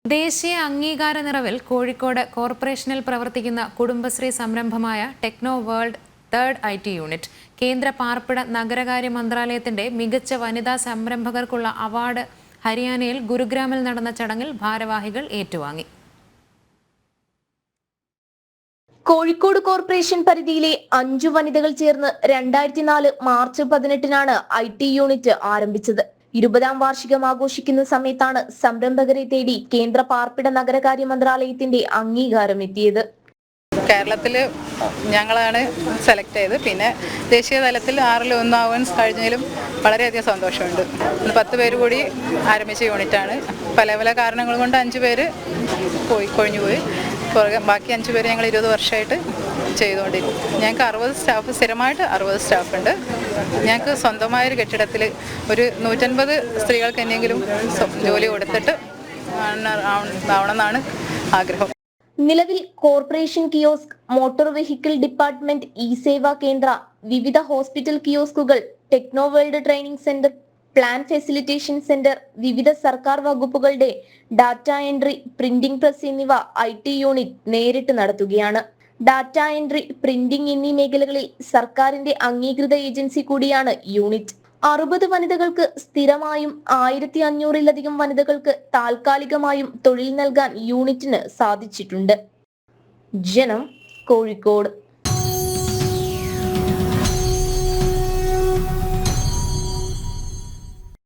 ദേശീയ അംഗീകാര നിറവിൽ കോഴിക്കോട് കോർപ്പറേഷനിൽ പ്രവർത്തിക്കുന്ന കുടുംബശ്രീ സംരംഭമായ techno world third IT unit കേന്ദ്ര പാർപ്പിട നഗരകാര്യ മന്ത്രാലയത്തിന്റെ മികച്ച വനിതാ സംരംഭകർക്കുള്ള അവാർഡ് ഹരിയാനയിൽ ഗുരുഗ്രാമിൽ നടന്ന ചടങ്ങിൽ ഭാരവാഹികൾ ഏറ്റുവാങ്ങി. കോഴിക്കോട് കോർപ്പറേഷൻ പരിധിയിലെ 5 വനിതകൾ ചേർന്ന് 2004 മാർച്ച് 18-നാണ് IT യൂണിറ്റ് ആരംഭിച്ചത്. 20ാം വാർഷികം ആഘോഷിക്കുന്ന സമയത്താണ് സംരംഭകരെ തേടി കേന്ദ്ര പാർപ്പിട നഗരകാര്യ മന്ത്രാലയത്തിന്റെ അംഗീകാരം എത്തിയത്. കേരളത്തിൽ ഞങ്ങളാണ് സെലക്ട് ചെയ്ത്, പിന്നെ ദേശീയ തലത്തിൽ 6-ൽ 1 ആവാൻ കഴിഞ്ഞതിലും വളരെയധികം സന്തോഷമുണ്ട്. 10 പേര് കൂടി ആരംഭിച്ച യൂണിറ്റാണ്. പല പല കാരണങ്ങൾ കൊണ്ട് 5 പേര് കൊഴിഞ്ഞുപോയി. ബാക്കി 5 പേര് ഞങ്ങൾ 20 വർഷമായിട്ട് ചെയ്തുകൊണ്ടിരിക്കും. ഞങ്ങൾക്ക് 60 സ്റ്റാഫ്, സ്ഥിരമായിട്ട് 60 സ്റ്റാഫ് ഉണ്ട്. ഞങ്ങൾക്ക് സ്വന്തമായൊരു കെട്ടിടത്തിൽ ഒരു 150 സ്ത്രീകൾക്ക് എന്നെങ്കിലും ജോലി കൊടുത്തിട്ട് ആവണമെന്നാണ് ആഗ്രഹം. നിലവിൽ corporation kiosk, motor vehicle department, eSeva Kendra, വിവിധ ഹോസ്പിറ്റൽ കിയോസ്കുകൾ, techno world training centre, plan facilitation centre, വിവിധ സർക്കാർ വകുപ്പുകളുടെ ഡാറ്റ എൻട്രി, പ്രിന്റിംഗ് പ്രസ് എന്നിവ IT യൂണിറ്റ് നേരിട്ട് നടത്തുകയാണ്. ഡാറ്റ എൻട്രി, പ്രിന്റിംഗ് എന്നീ മേഖലകളിൽ സർക്കാരിന്റെ അംഗീകൃത ഏജൻസി കൂടിയാണ് യൂണിറ്റ്. 60 വനിതകൾക്ക് സ്ഥിരമായും 1500-ലധികം വനിതകൾക്ക് താൽക്കാലികമായും തൊഴിൽ നൽകാൻ യൂണിറ്റിന് സാധിച്ചിട്ടുണ്ട്. ജനം, കോഴിക്കോട്.